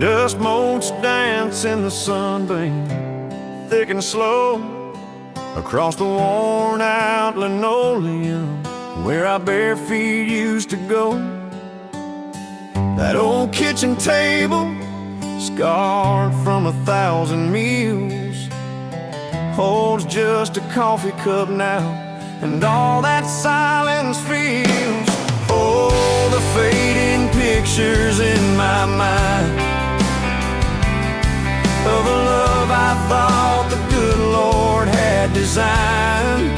Dust motes dance in the sunbeam, thick and slow, across the worn-out linoleum where our bare feet used to go. That old kitchen table, scarred from 1,000 meals, holds just a coffee cup now, and all that silence feels. Oh, the fading pictures in my mind of a love I thought the good Lord had designed.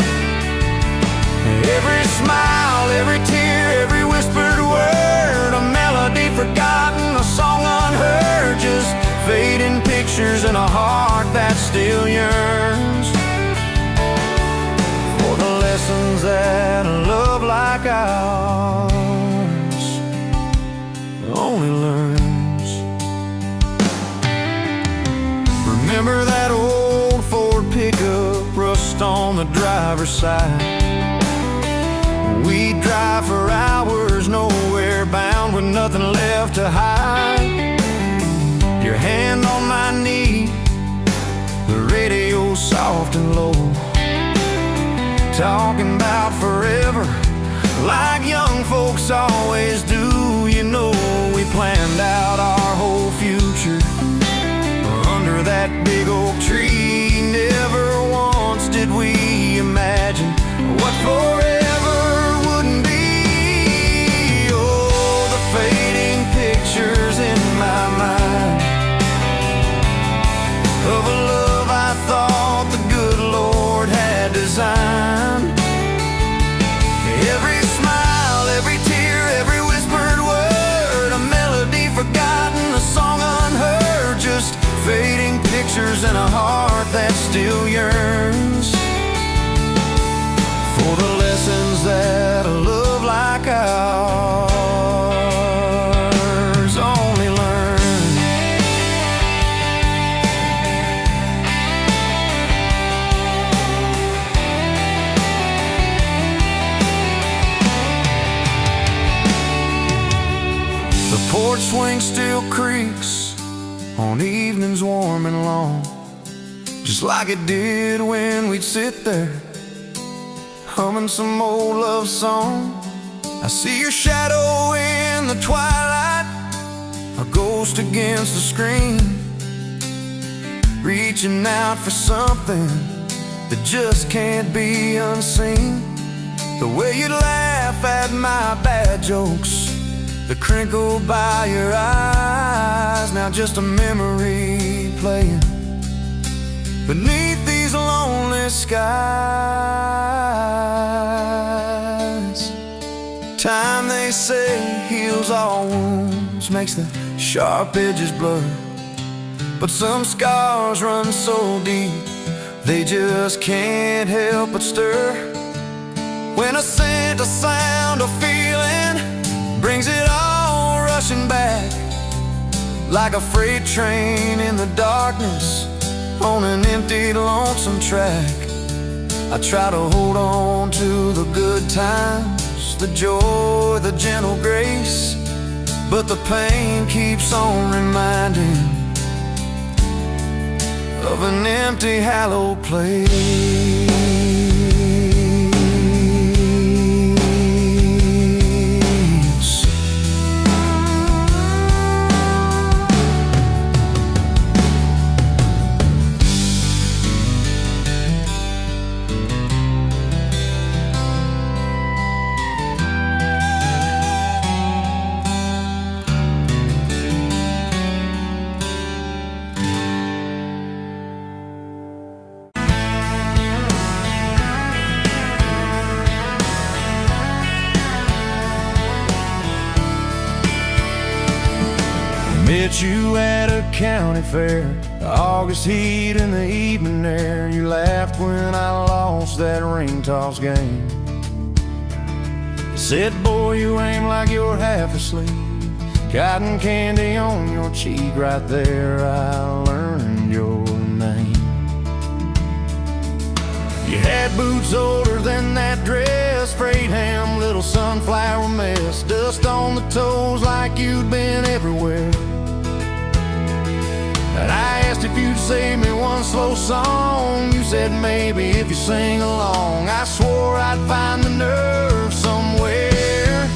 Every smile, every tear, every whispered word, a melody forgotten, a song unheard, just fading pictures in a heart that still yearns for the lessons that a love like ours only learns. Remember that old Ford pickup, rust on the driver's side? We'd drive for hours, nowhere bound, with nothing left to hide. Your hand on my knee, the radio soft and low, talking about forever, like young folks always do. You know, we planned out our whole future under that big oak tree. Never once did we imagine what forever wouldn't be. Oh, the fading pictures in my mind of a love I thought the good Lord had designed. Every smile, every tear, every whispered word, a melody forgotten, a song unheard, just fading pictures in a heart that still yearns for the lessons that a love like ours only learns. The porch swing still creaks on evenings warm and long, just like it did when we'd sit there humming some old love song. I see your shadow in the twilight, a ghost against the screen, reaching out for something that just can't be unseen. The way you laugh at my bad jokes, the crinkle by your eyes, now just a memory playing beneath these lonely skies. Time, they say, heals all wounds, makes the sharp edges blur, but some scars run so deep they just can't help but stir. When a scent, a sound, a feeling brings it all rushing back, like a freight train in the darkness on an empty, lonesome track. I try to hold on to the good times, the joy, the gentle grace, but the pain keeps on reminding of an empty, hallowed place. Met you at a county fair, the August heat in the evening air. You laughed when I lost that ring toss game. You said, boy, you aim like you're half asleep, cotton candy on your cheek. Right there I learned your name. You had boots older than that dress, frayed ham, little sunflower mess, dust on the toes like you'd been everywhere. asked if you'd save me one slow song. You said maybe if you sing along. I swore I'd find the nerve somewhere.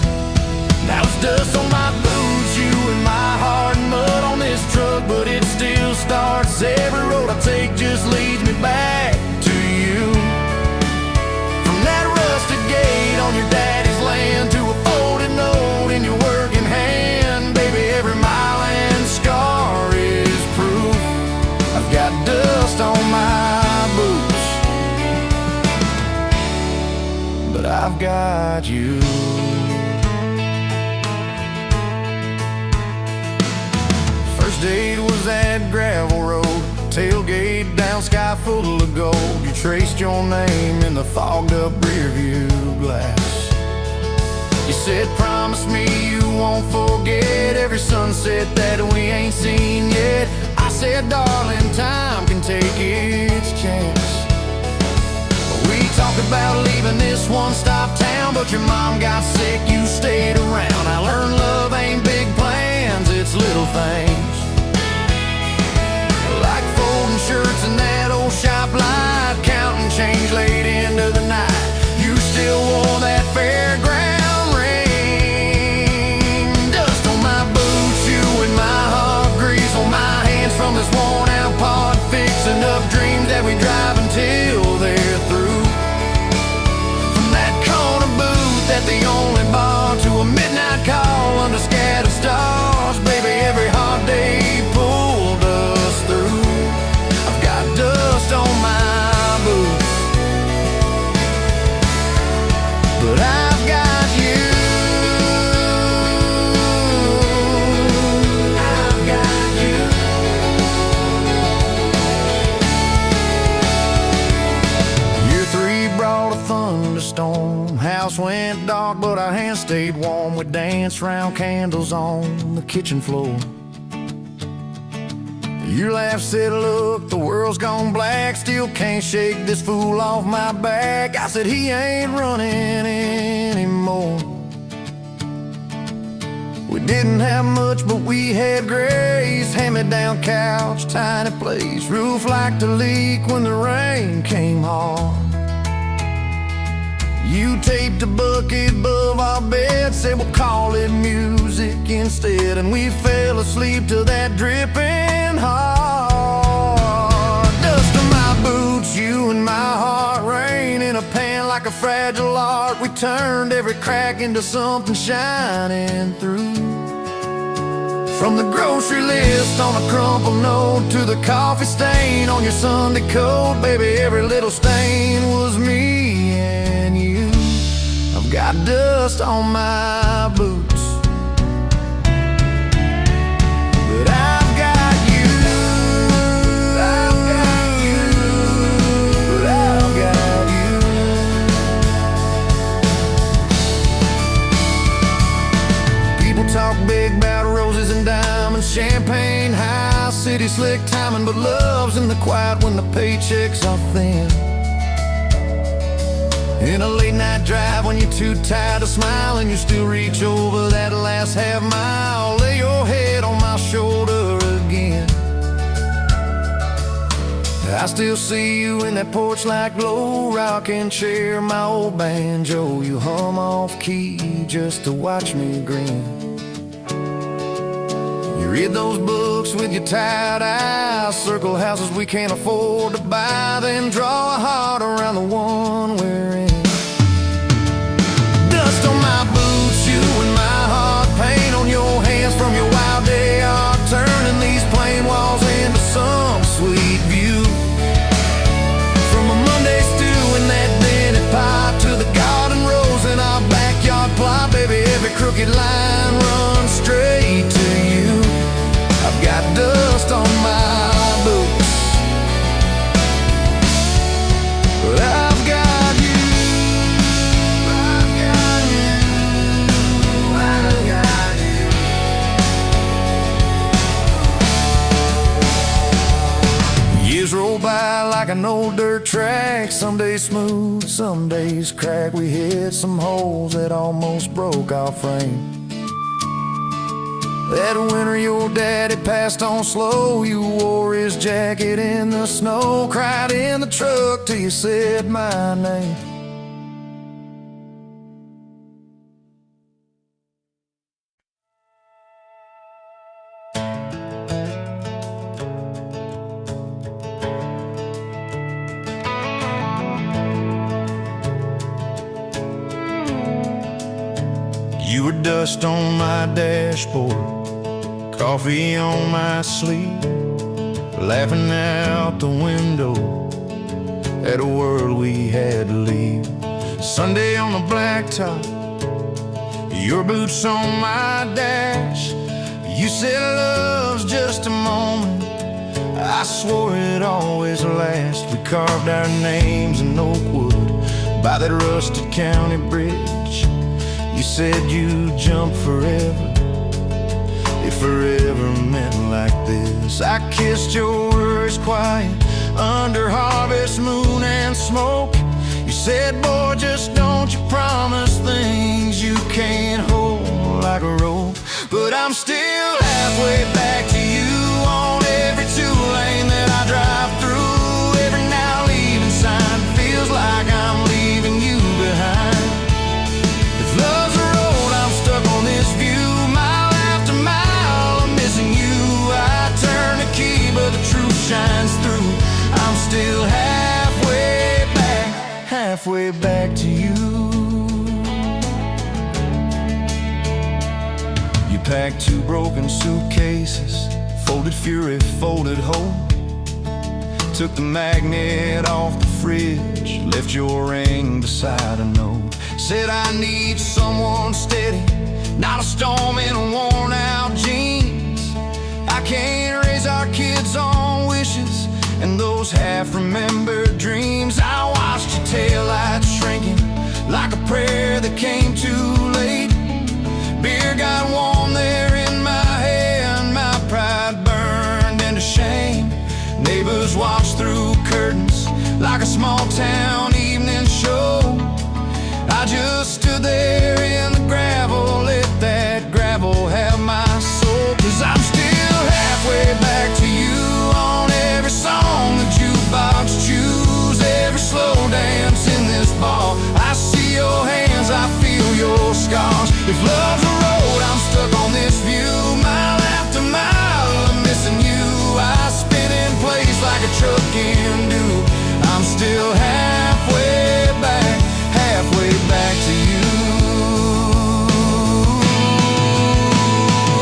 Now it's dust on my boots, you and my heart, and mud on this truck, but it still starts. Every road I take just leads me back to you. From that rusted gate on your daddy's land to a folded note in your working hand, baby, every mile and scar is proof. I've got dust on my boots, but I've got you. First date was that gravel road, tailgate down, sky full of gold. You traced your name in the fogged up rear view glass. You said, promise me you won't forget every sunset that we ain't seen yet. I said, darling, time can take its chance. We talked about leaving this one-stop town, but your mom got sick, you stayed around. I learned love ain't big plans, it's little things, like folding shirts in that old shop light, counting change late into the night. You still wore that fairground ring. Dust on my boots, you and my heart, grease on my hands from this worn out pod, fixing up dreams that we drive until they're through. From that corner booth at the only bar to a midnight call under scattered stars, baby, every hot day pulled us through. I've got dust on my boots, but I've got you. I've got you. Year 3 brought a thunderstorm. House went dark, but our hands stayed warm. We danced round candles on the kitchen floor. Your laugh said, look, the world's gone black, still can't shake this fool off my back. I said, he ain't running anymore. We didn't have much, but we had grace. Hand-me-down couch, tiny place, roof like to leak when the rain came hard. You taped a bucket above our bed, said we'll call it music instead, and we fell asleep to that dripping hard. Dust on my boots, you and my heart, rain in a pan like a fragile art. We turned every crack into something shining through. From the grocery list on a crumpled note to the coffee stain on your Sunday coat, baby, every little stain was me and you. I've got dust on my boots, but I've got you. I've got you. But I've got you. People talk big about roses and diamonds, champagne, high city slick timing, but love's in the quiet when the paychecks are thin. In a late night drive when you're too tired to smile and you still reach over that last half mile, lay your head on my shoulder again. I still see you in that porch light glow, rocking chair, my old banjo. You hum off key just to watch me grin. You read those books with your tired eyes, circle houses we can't afford to buy, then draw a heart around the one we're in. Dust on my boots, you and my heart, paint on your hands from your wild day art, turning these plain walls into some sweet view. From a Monday stew in that dented pot to the garden rose in our backyard plot, baby, every crooked line runs straight to you. I've got dust on my boots, but I've got you. I've got you. I've got you. Years roll by like an old dirt track, some days smooth, some days crack. We hit some holes that almost broke our frame. That winter your daddy passed on slow. You wore his jacket in the snow, cried in the truck till you said my name. You were dust on my dashboard, coffee on my sleeve, laughing out the window at a world we had to leave. Sunday on the blacktop, your boots on my dash. You said love's just a moment, I swore it'd always last. We carved our names in oak wood by that rusted county bridge. You said you'd jump forever, if forever meant like this. I kissed your words quiet under harvest moon and smoke. You said, boy, just don't you promise things you can't hold like a rope. But I'm still halfway back to you on every two-lane that I drive through. Every now leaving sign feels like I'm leaving you behind. If love's a road, I'm stuck on this view, mile after mile, I'm missing you. I turn the key, but the truth shines through. I'm still halfway back to you. You packed 2 broken suitcases, folded fury, folded hope. Took the magnet off the fridge, left your ring beside a note. Said I need someone steady, not a storm in worn out jeans. I can't raise our kids on wishes and those half-remembered dreams. I watched your taillights shrinking like a prayer that came too late. Beer got warm there in my hand, my pride burned into shame. Neighbors watched through curtains like a small-town evening show. I just stood there in the gravel, let that gravel have my soul. 'Cause I'm still halfway back to you on every song the jukebox choose, every slow dance in this bar. I see your hands, I feel your scars. If love's a road, I'm stuck on this view, mile after mile, I'm missing you. I spin in place like a truck can do. I'm still halfway back to you.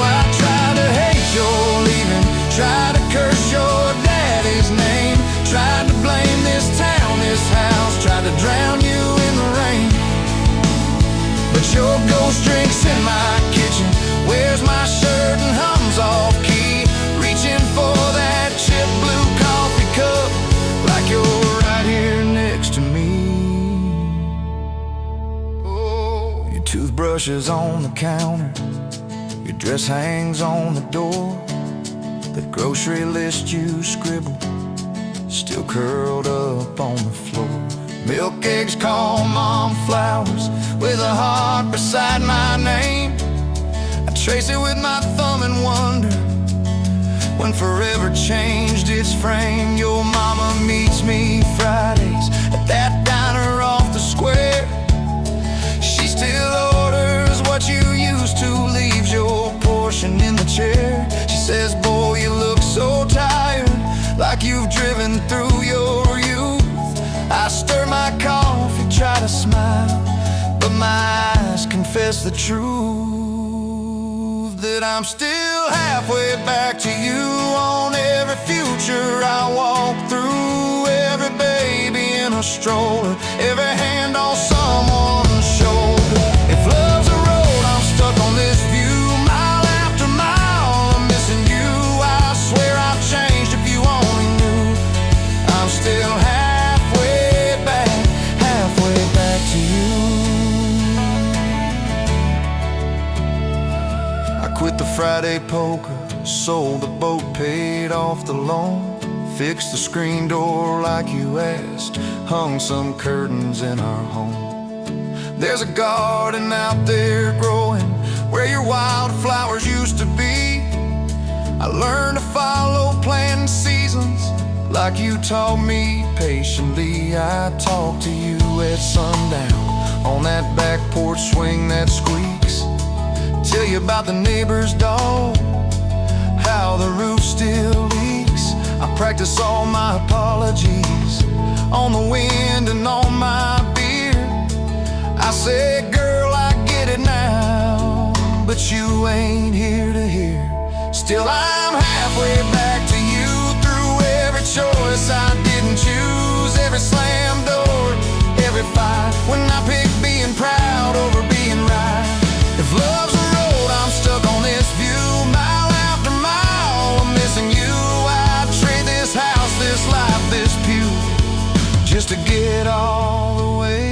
I tried to hate your leaving, tried to curse your daddy's name, tried to blame this town, this house, tried to drown you in the rain. But your ghost drinks in my kitchen, wears my shirt and hums off key, reaching for that chip blue coffee cup like you're right here next to me. Oh, your toothbrush is on the counter, your dress hangs on the door. That grocery list you scribbled, still curled up on the floor. Milk, eggs, call mom flowers, with a heart beside my name. I trace it with my thumb and wonder when forever changed its frame. Your mama meets me Fridays at that diner off the square. She still orders what you used to, leaves your portion in the chair. She says, boy, you look so tired, like you've driven through your youth. I stir my coffee, try to smile, but my eyes confess the truth, that I'm still halfway back to you on every future I walk through, every baby in a stroller, every hand on someone's shoulder. If love's a road, I'm stuck on this view, mile after mile, I'm missing you. I swear I've changed if you only knew. I'm still halfway back to you. I quit the Friday poker, sold the boat, paid off the loan, fixed the screen door like you asked, hung some curtains in our home. There's a garden out there growing where your wildflowers used to be. I learned to follow planting seasons like you taught me patiently. I talk to you at sundown on that back porch swing that squeaks. Tell you about the neighbor's dog, how the roof still leaks. I practice all my apologies on the wind and on my beer. I say, girl, I get it now, but you ain't here to hear. Still I'm halfway back to you through every choice I didn't choose, every slam door, every fight, when I pick being proud over being right. If love's a road, I'm stuck on this view, mile after mile, I'm missing you. I'd trade this house, this life, this pew, just to get all the way.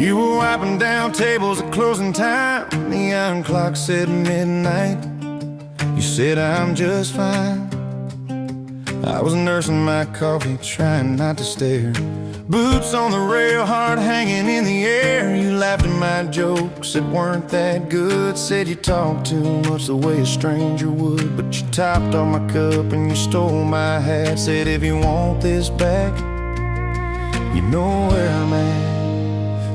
You were wiping down tables at closing time. Neon clock said midnight. You said I'm just fine. I was nursing my coffee, trying not to stare. Boots on the rail, heart hanging in the air. You laughed at my jokes that weren't that good. Said you talked too much the way a stranger would. But you topped off my cup and you stole my hat. Said if you want this back, you know where I'm at.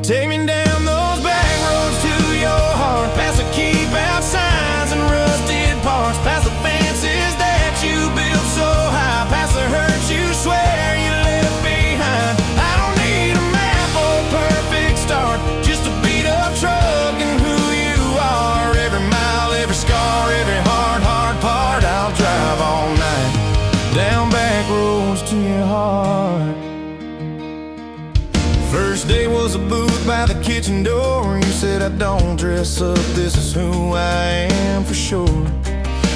Take me down those back roads to your heart, past the keep out signs and rusted parts, past the fences that you built so high, past the hurt you swear you left behind. I don't need a map or a perfect start, just a beat up truck and who you are. Every mile, every scar, every hard part, I'll drive all night down back roads to your heart. First day was a booth by the kitchen door. You said I don't dress up, this is who I am for sure.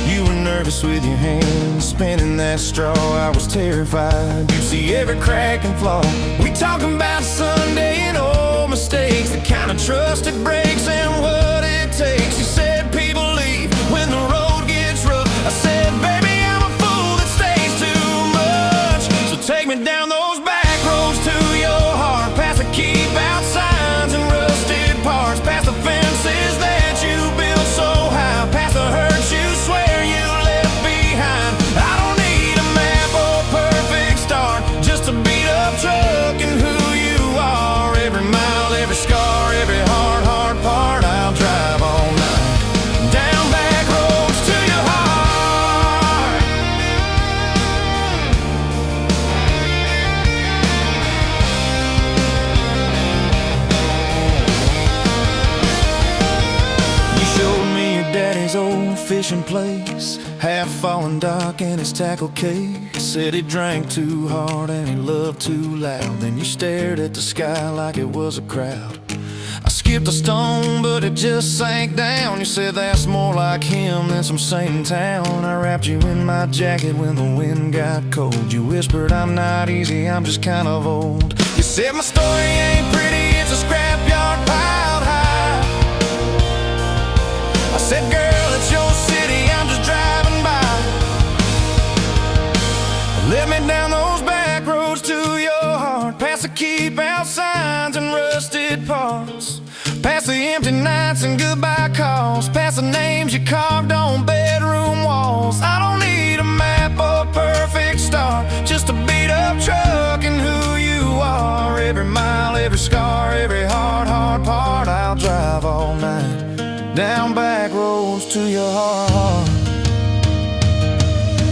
You were nervous with your hands spinning that straw. I was terrified, you'd see every crack and flaw. We talking about Sunday and old mistakes, the kind of trust that breaks and what it takes. You said people leave when the road gets rough. I said, baby, I'm a fool that stays too much. So take me down those back roads to your heart, past the keep out signs and rusted parts, past the fences that you built so high, past the hurt you swear you left behind. I don't need a map or a perfect start, just a beat up truck and who you are. Every mile, every scar, every hard part, I'll drive all night down back roads to your heart. You showed me your daddy's old fishing place, half fallen dock and his tackle case. Said he drank too hard and he loved too loud. Then you stared at the sky like it was a crowd. I skipped a stone but it just sank down. You said that's more like him than some saint in town. I wrapped you in my jacket when the wind got cold. You whispered I'm not easy, I'm just kind of old. You said my story ain't pretty, it's a scrapyard piled high. I said, girl, it's your city, I'm just driving by. Let me down those back roads to your heart, past the keep out signs and rusted parts, past the empty nights and goodbye calls, past the names you carved on bedroom walls. I don't need a map or a perfect start, just a beat up truck and who you are. Every mile, every scar, every hard part, I'll drive all night down back roads to your heart.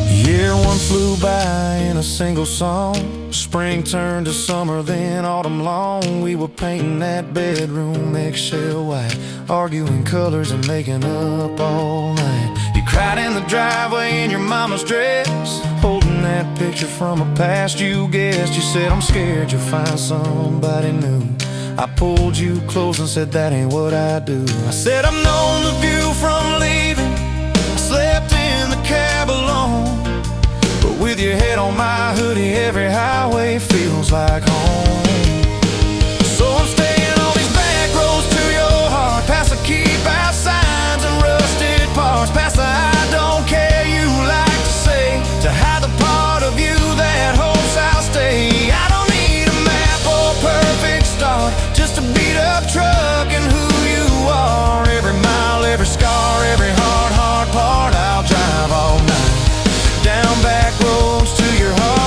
Year one flew by in a single song. Spring turned to summer, then autumn long. We were painting that bedroom eggshell white, arguing colors and making up all night. You cried in the driveway in your mama's dress, holding that picture from a past you guessed. You said, I'm scared you'll find somebody new. I pulled you close and said, that ain't what I do. I said, I've known the view from leaving, I slept in the head on my hoodie, every highway feels like home. So I'm staying on these back roads to your heart, past the keep out signs and rusted parts, past the I don't care you like to say, to hide the part of you that hopes I'll stay. I don't need a map or perfect start, just a beat up truck and who you are. Every mile, every scar, every hard part, I'll drive all night down back roads to your heart.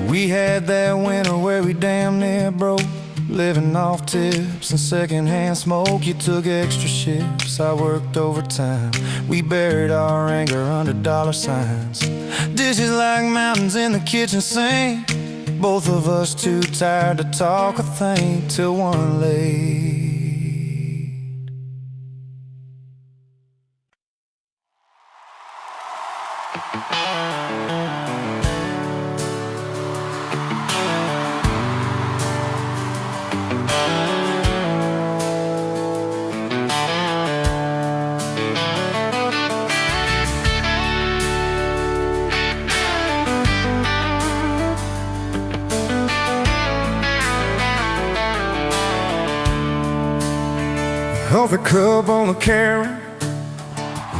We had that winter where we damn near broke, living off tips and secondhand smoke. You took extra shifts, I worked overtime. We buried our anger under dollar signs. Dishes like mountains in the kitchen sink, both of us too tired to talk or think till one late. Coffee cup on the counter,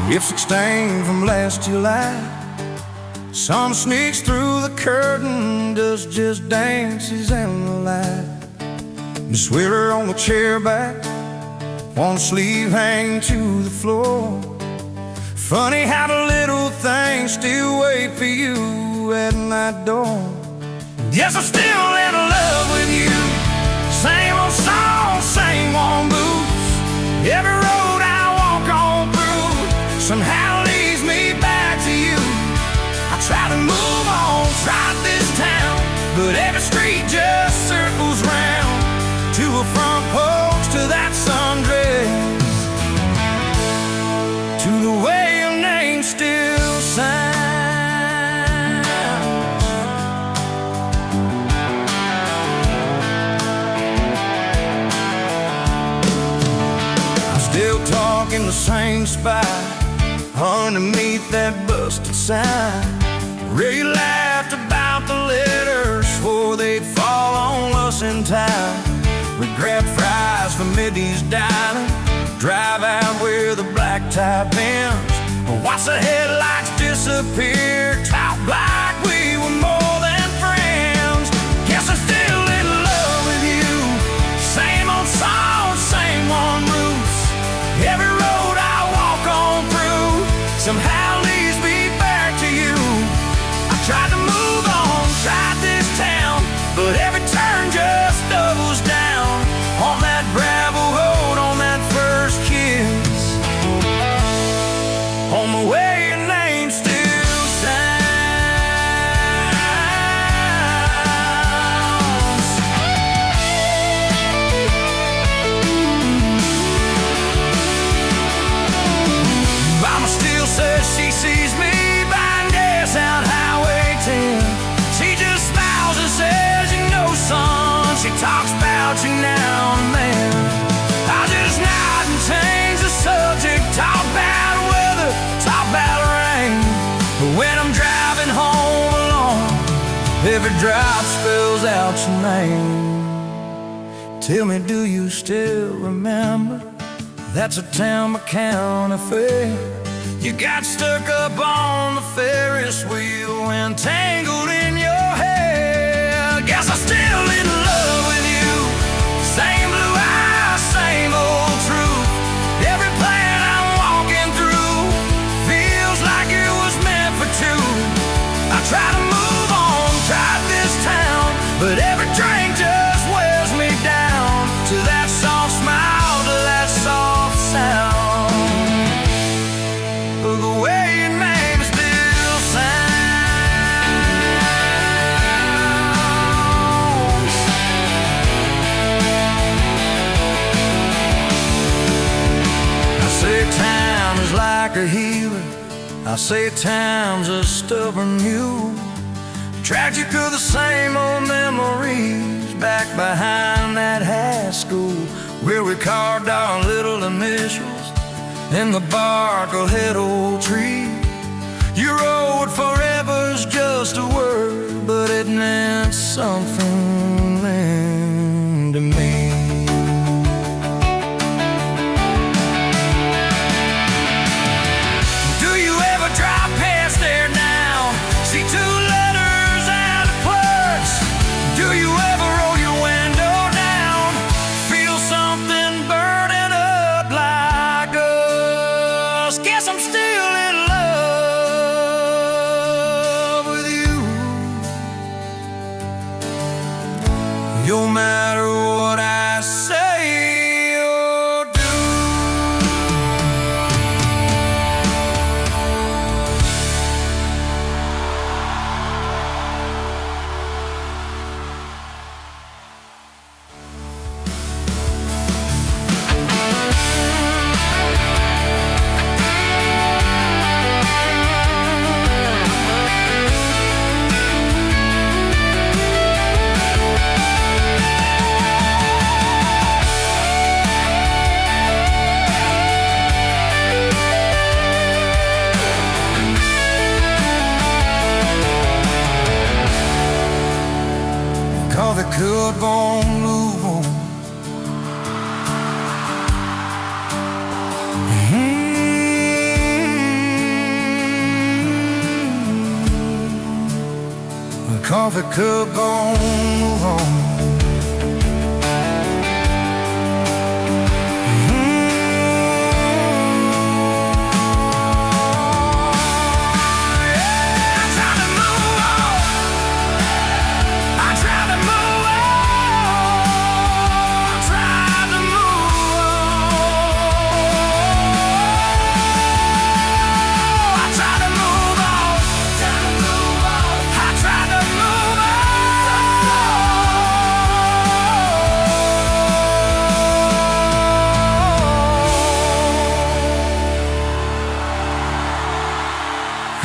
lipstick stain from last July. Sun sneaks through the curtain, dust just dances in the light. Miss Wheeler on the chair back, one sleeve hanging to the floor. Funny how the little things still wait for you at that door. Yes, I'm still in love with you. Same old song, same old blues. Every road I walk on through somehow leads me back to you. I try to move on, try this town, but every street just circles round to a front porch, to that sundress, to the way your name still sounds. Still talking the same spot underneath that busted sign. Ray laughed about the letters, swore they'd fall on us in time. We grabbed fries from Middy's Diner, drive out where the black tie bends, watch the headlights disappear, talk like we were more than friends. Guess I'm still in love with you. Same old song, same one roots. Every road I walk on through somehow leads me back to you. I tried to move on, tried this town, but every turn just doubles down on that gravel road, on that first kiss, on the way your name still sounds. Mama still says she sees me buying gas out Highway 10. She just smiles and says, you know, son, she talks about you now and then. I just nod and change the subject, talk about weather, talk about rain. But when I'm driving home alone, every drop spells out your name. Tell me, do you still remember? That's a town County fair. You got stuck up on the Ferris wheel and tangled in your hair. Guess I'm still in love with you. Same blue eyes, same old truth. Every plan I'm walking through feels like it was meant for two. I try to move on, try this town, but every drink just wears me down to that soft smile, to that soft sound. The way your name still sounds. I say time is like a healer, I say time's a stubborn mule, dragged you through the same old memories, back behind that high school, where we carved our little initials in the bark of that old tree. You wrote forever's just a word, but it meant something then to me. Do you ever drive past there now? See two letters and a plus? Do you ever roll your window down? Feel something burning up like us? Guess I'm still in love with you. No matter what I say or do. Coffee cup won't move on. The coffee cup won't move on.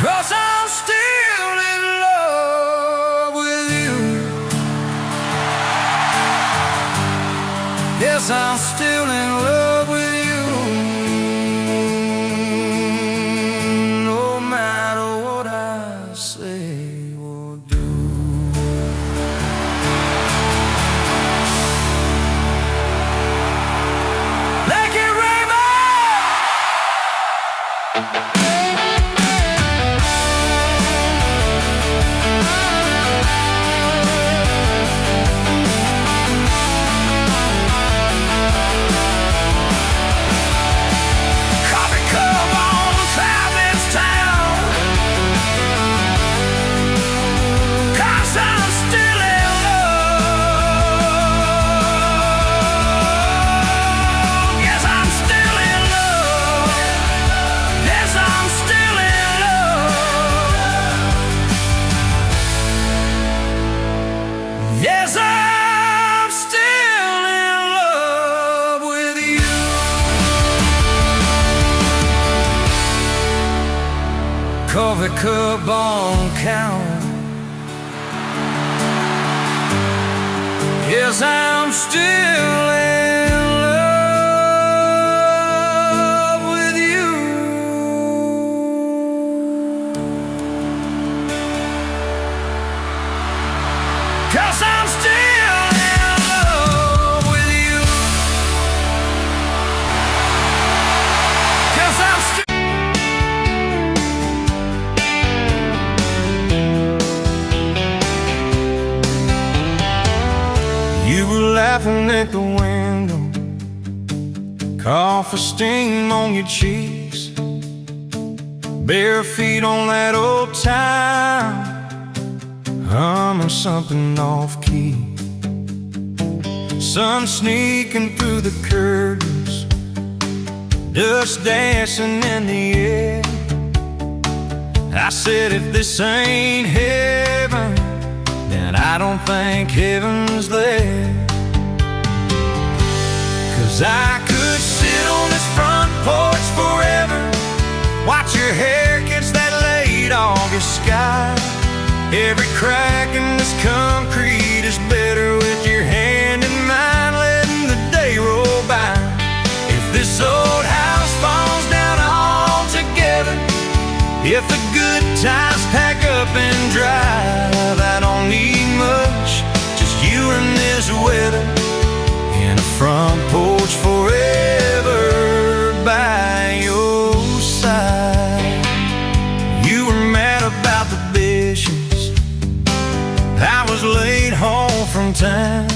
Cause I'm still in love with you. Yes, I'm still in love with you. No matter what I say or do. Like it rainbow. Yes, I'm still in love with you. Coffee cup on count. Yes, I'm still in love with you. 'Cause I'm still in love with you. 'Cause I'm still. You were laughing at the window, coffee steam on your cheeks, bare feet on that old time, humming something off-key. Sun sneaking through the curtains, dust dancing in the air. I said, if this ain't heaven, then I don't think heaven's there. 'Cause I could sit on this front porch forever, watch your hair catch that late August sky. Every crack in this concrete is better with your If the good times pack up and drive, I don't need much, just you and this weather, and a front porch forever by your side. You were mad about the dishes, I was late home from town.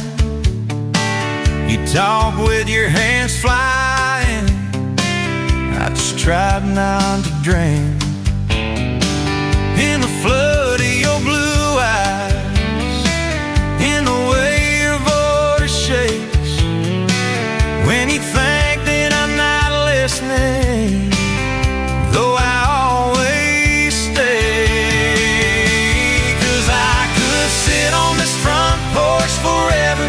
You talk with your hands flying, I just tried not to drown in the flood of your blue eyes, in the way your voice shakes when you think that I'm not listening, though I always stay. 'Cause I could sit on this front porch forever,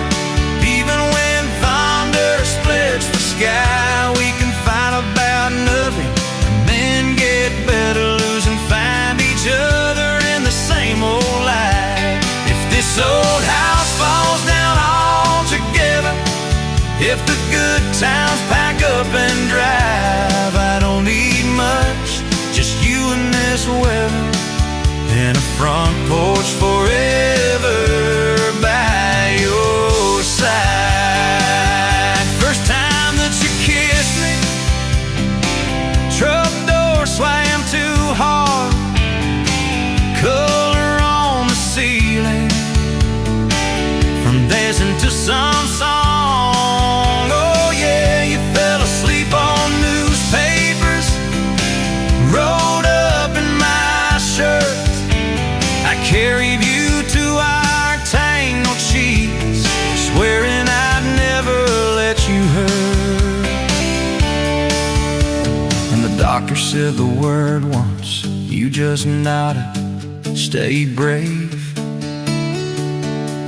even when thunder splits the sky. We can fight about nothing and then get better, lose and find each other in the same old life. If this old house falls down altogether, if the good times pack up and drive, I don't need much, just you and this weather, and a front porch forever by your side. First time that you kissed me, truck door slammed too hard, color on the ceiling from dancing to some song. Oh yeah, you fell asleep on newspapers, rolled up in my shirt. I carried you to our tangled sheets, swearing I'd never let you hurt. And the doctor said the word once, you just nodded, stay brave.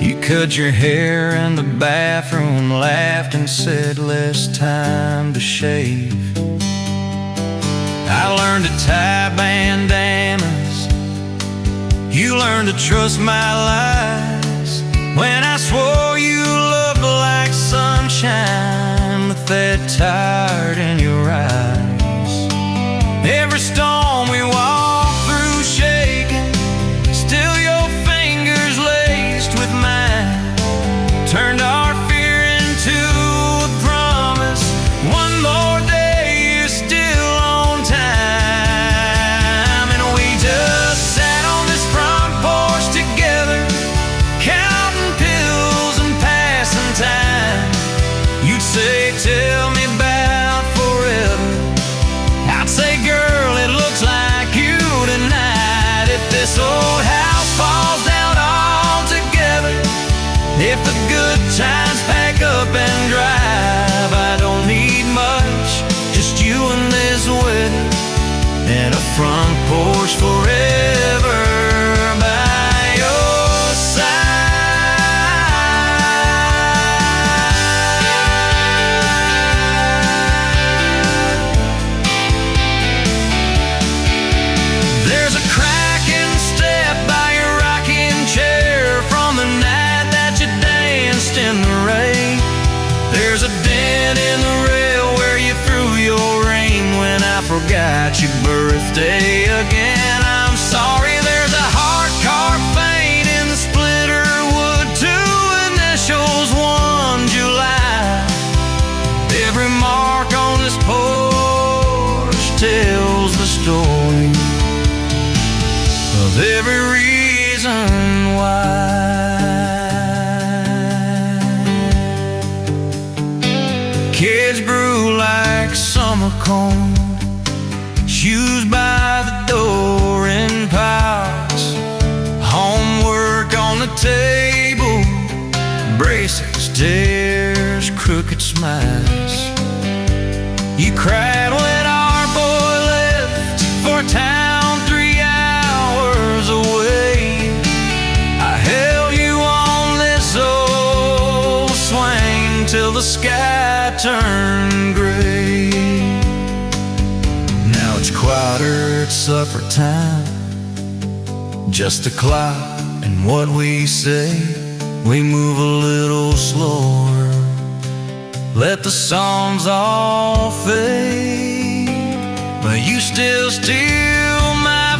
You cut your hair in the bathroom, laughed and said less time to shave. I learned to tie bandanas, you learned to trust my lies. When I swore you looked like sunshine with that tired in your eyes. Every storm we walked through shaking, still your fingers laced with mine, turned our fear into a promise. One more day, you're still on time. And we just sat on this front porch together, counting pills and passing time. You'd say, tell me about forever, I'd say, girl, it looks like you tonight. If this old house falls down altogether, if the good times pack up and drive, I don't need much, just you and this weather, and a front porch forever by your side. There's a cracking step by your rocking chair from the night that you danced in the rain. There's a dent in the rail where you threw your ring when I forgot your birthday again. I'm sorry, there's a hard carved paint in the splitter wood, two initials, 1 July. Every mark on this porch tells the story of every reason why. Kids grew like summer corn, shoes by the door in piles, homework on the table, braces, tears, crooked smiles. You cried when our boy left for town 3 hours away. I held you on this old swing till the sky turned gray. Now it's quieter at supper time, just a clock and what we say. We move a little slower, let the songs all fade, but you still steal my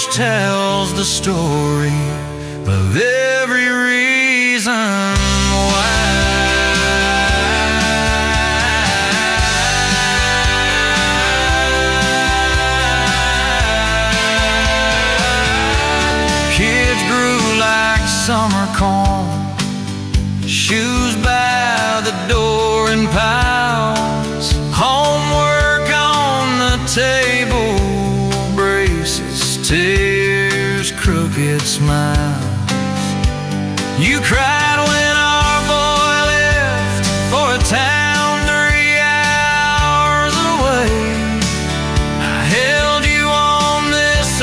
which tells the story of every reason why. Kids grew like summer corn, shoes by the door in piles, homework on the table, braces, tears, crooked smiles. You cried when our boy left for a town 3 hours away. I held you on this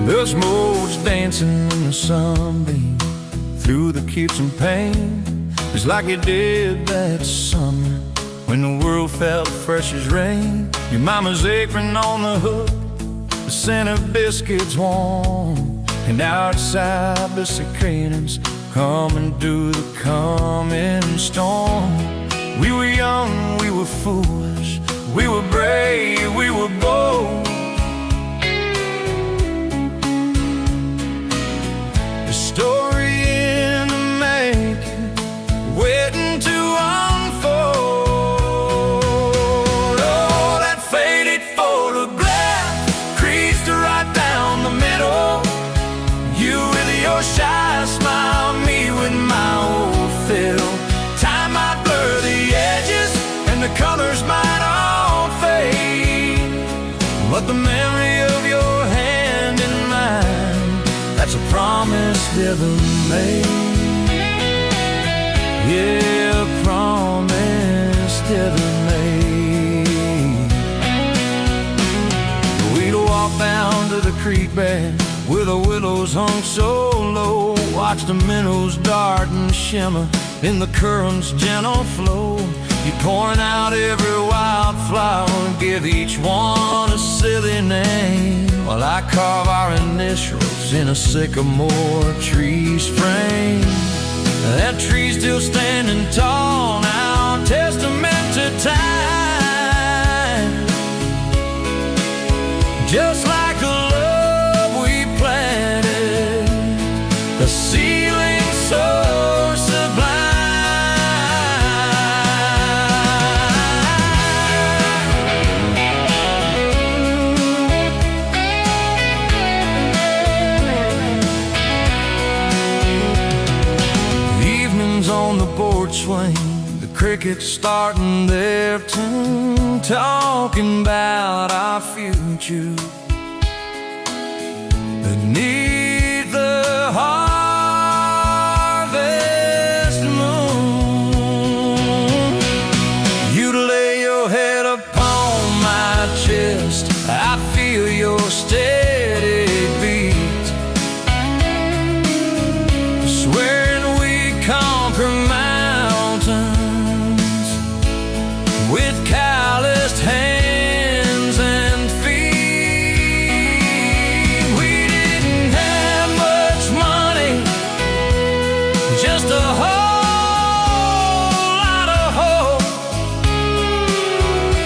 the smoke's dancing in the sunbeam through the kitchen pane, just like it did that summer when the world felt fresh as rain. Your mama's apron on the hook, the scent of biscuits warm, and outside the cicadas coming through the coming storm. We were young, we were foolish, we were brave, we were bold. Story in the making, waiting to unfold. Oh, that faded photograph creased right down the middle. You with your shy smile, me with my old fiddle. Time might blur the edges and the colors might all fade, but the memory of your hand in mine, that's a promise heaven made. Yeah, a promise heaven made. We'd walk down to the creek bed where the willows hung so low, watch the minnows dart and shimmer in the current's gentle flow. You point out every wildflower and give each one a silly name, while I carve our initials in a sycamore tree's frame. That tree's still standing tall now, testament to time, just like the love we planted, the ceiling so sublime. On the porch swing, the crickets starting their tune, talking about our future beneath the harvest moon. You'd lay your head upon my chest, I feel your steady beat, swearing we conquer mountains with calloused hands and feet. We didn't have much money, just a whole lot of hope,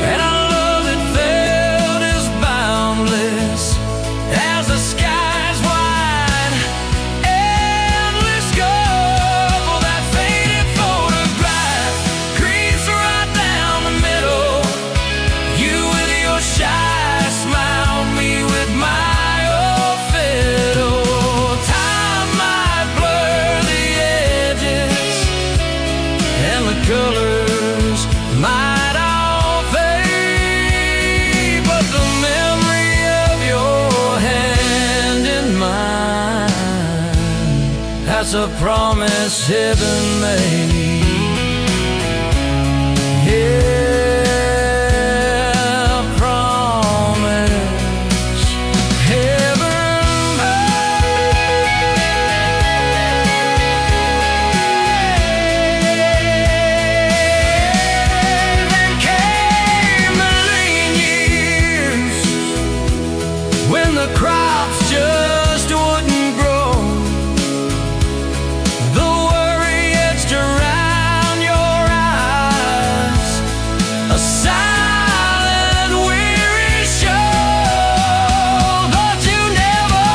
and our love that felt as boundless as the skies wide, endless scope. Oh, that faded photograph creeps right down the middle. You with your shy smile, me with my old fiddle. Time might blur the edges and the colors might all fade, but the memory of your hand in mine, that's a promise heaven made. Yeah, a promise when the crops just wouldn't grow. The worry etched around your eyes, a silent, weary show. But you never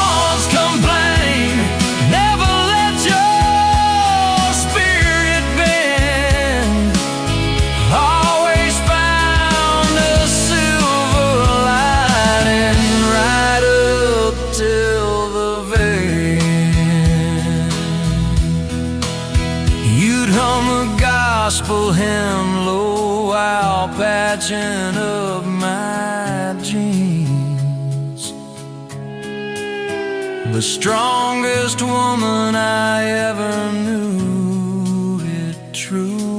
once complained, never let your spirit bend. Always found a silver lining right up till the very end. You'd hum a gospel hymn low while patching up my jeans. The strongest woman I ever knew, it true.